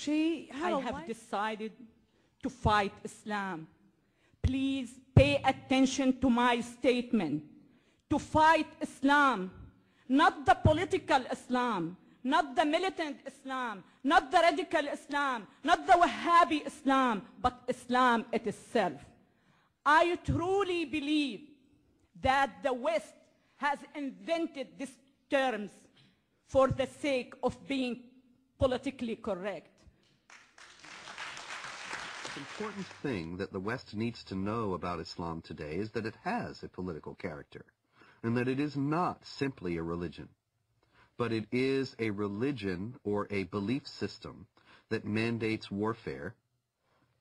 I have decided to fight Islam. Please pay attention to my statement. To fight Islam, not the political Islam, not the militant Islam, not the radical Islam, not the Wahhabi Islam, but Islam itself. I truly believe that the West has invented these terms for the sake of being politically correct. The important thing that the West needs to know about Islam today is that it has a political character, and that it is not simply a religion, but it is a religion or a belief system that mandates warfare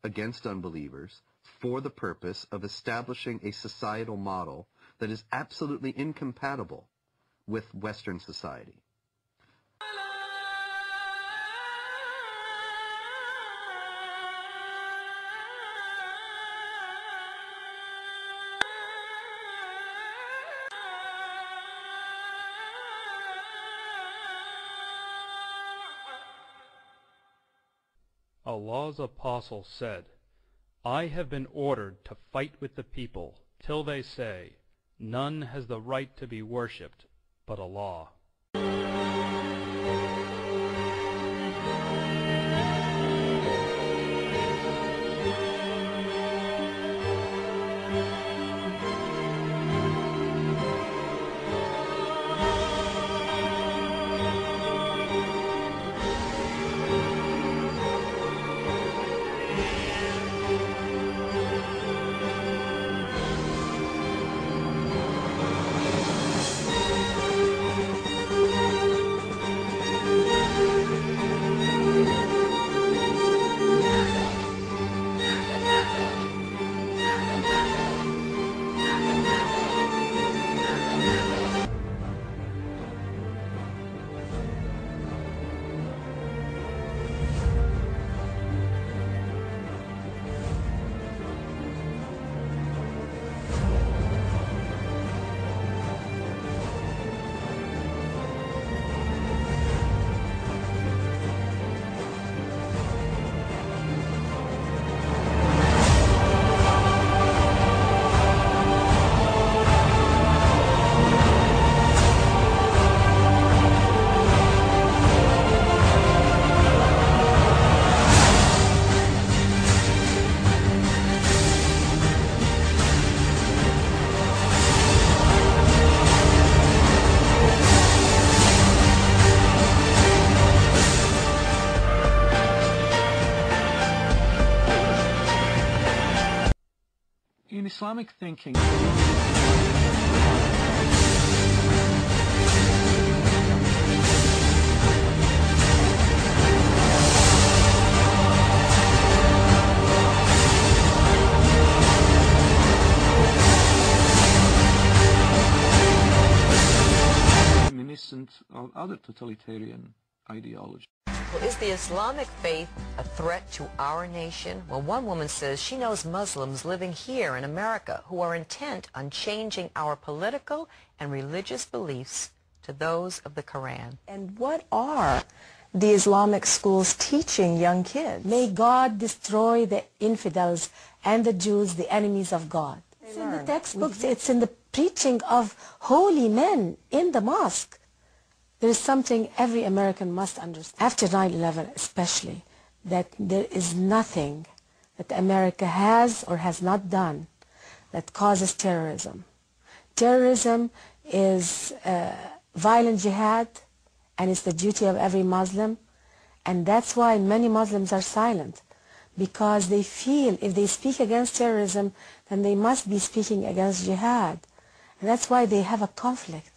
against unbelievers for the purpose of establishing a societal model that is absolutely incompatible with Western society. Allah's apostle said, I have been ordered to fight with the people till they say, none has the right to be worshipped but Allah. In Islamic thinking, reminiscent of other totalitarian ideologies. Well, is the Islamic faith a threat to our nation? Well, one woman says she knows Muslims living here in America who are intent on changing our political and religious beliefs to those of the Quran. And what are the Islamic schools teaching young kids? May God destroy the infidels and the Jews, the enemies of God. It's in the textbooks, it's in the preaching of holy men in the mosque. There is something every American must understand, after 9/11 especially, that there is nothing that America has or has not done that causes terrorism. Terrorism is violent jihad, and it's the duty of every Muslim, and that's why many Muslims are silent, because they feel if they speak against terrorism, then they must be speaking against jihad. And that's why they have a conflict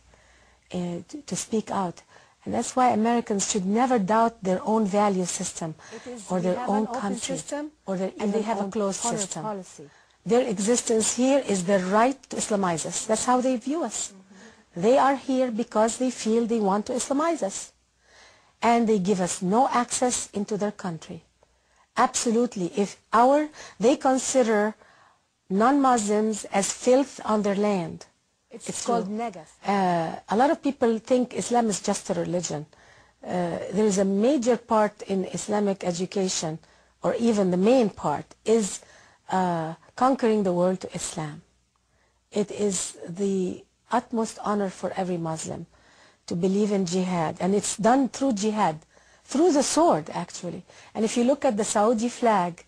to speak out. And that's why Americans should never doubt their own value system or their own country, and they have a closed system. Their existence here is their right to Islamize us. That's how they view us. They are here because they feel they want to Islamize us. And they give us no access into their country. Absolutely. They consider non-Muslims as filth on their land. It's called negas. A lot of people think Islam is just a religion. there is a major part in Islamic education, or even the main part, is conquering the world to Islam. It is the utmost honor for every Muslim to believe in jihad, and it's done through jihad, through the sword actually. And if you look at the Saudi flag,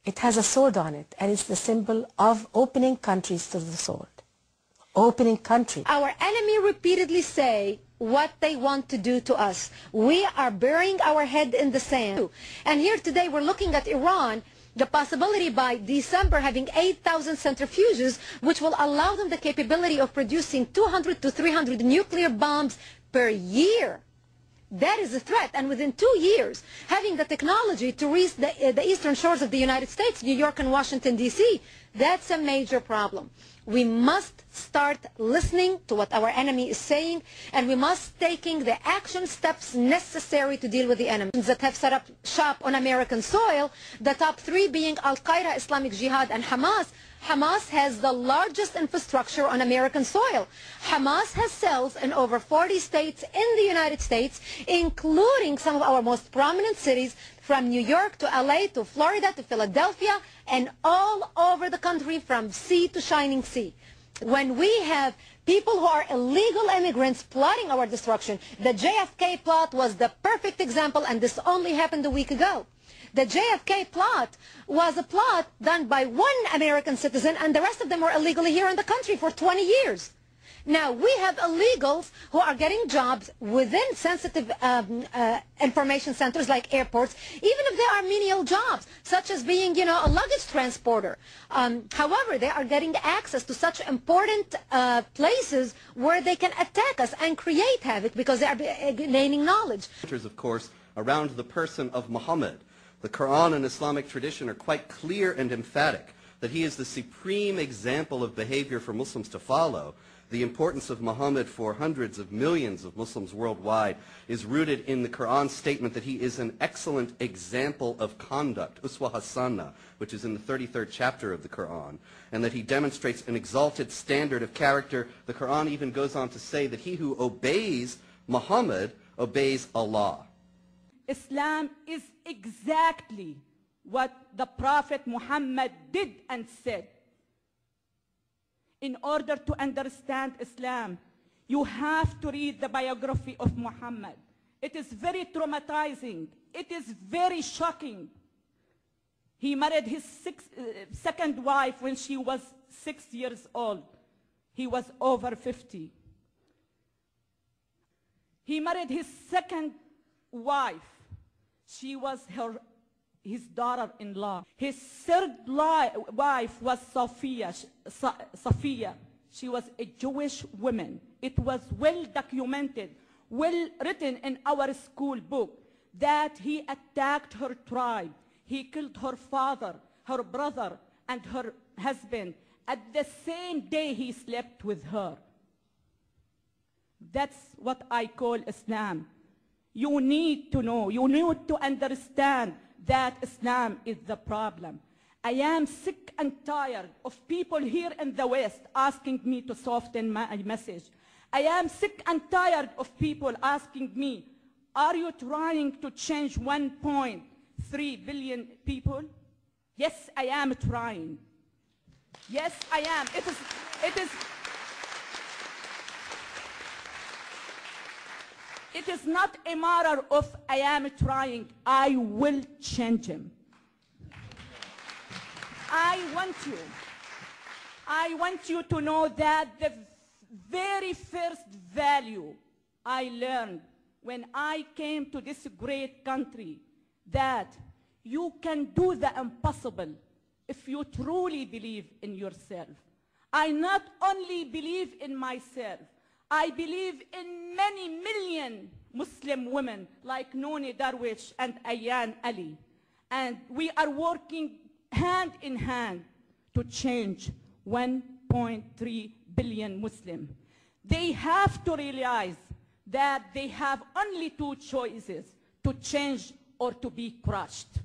it has a sword on it, and it's the symbol of opening countries to the sword. Opening country. Our enemy repeatedly say what they want to do to us. We are burying our head in the sand. And here today we're looking at Iran, the possibility by December having 8,000 centrifuges, which will allow them the capability of producing 200 to 300 nuclear bombs per year. That is a threat, and within 2 years, having the technology to reach the eastern shores of the United States, New York and Washington, D.C., that's a major problem. We must start listening to what our enemy is saying, and we must taking the action steps necessary to deal with the enemies that have set up shop on American soil, the top three being Al-Qaeda, Islamic Jihad, and Hamas. Hamas has the largest infrastructure on American soil. Hamas has cells in over 40 states in the United States, including some of our most prominent cities, from New York to LA to Florida to Philadelphia, and all over the country from sea to shining sea. When we have people who are illegal immigrants plotting our destruction, the JFK plot was the perfect example, and this only happened a week ago. The JFK plot was a plot done by one American citizen, and the rest of them were illegally here in the country for 20 years. Now, we have illegals who are getting jobs within sensitive information centers like airports, even if they are menial jobs, such as being, a luggage transporter. However, they are getting access to such important places where they can attack us and create havoc because they are gaining knowledge. Of course, around the person of Muhammad. The Quran and Islamic tradition are quite clear and emphatic that he is the supreme example of behavior for Muslims to follow. The importance of Muhammad for hundreds of millions of Muslims worldwide is rooted in the Quran's statement that he is an excellent example of conduct, uswa hasana, which is in the 33rd chapter of the Quran, and that he demonstrates an exalted standard of character. The Quran even goes on to say that he who obeys Muhammad obeys Allah. Islam is exactly what the Prophet Muhammad did and said. In order to understand Islam, you have to read the biography of Muhammad. It is very traumatizing. It is very shocking. He married his second wife when she was 6 years old. He was over 50. He married his second wife. She was his daughter-in-law. His third wife was Sophia. She was a Jewish woman. It was well documented, well written in our school book that he attacked her tribe. He killed her father, her brother, and her husband. At the same day he slept with her. That's what I call Islam. You need to know, you need to understand that Islam is the problem. I am sick and tired of people here in the West asking me to soften my message. I am sick and tired of people asking me, are you trying to change 1.3 billion people? Yes, I am trying. Yes, I am. It is not a matter of I am trying. I will change him. I want you to know that the very first value I learned when I came to this great country, that you can do the impossible if you truly believe in yourself. I not only believe in myself, I believe in many million Muslim women like Nooni Darwish and Ayaan Ali. And we are working hand in hand to change 1.3 billion Muslims. They have to realize that they have only two choices: to change or to be crushed.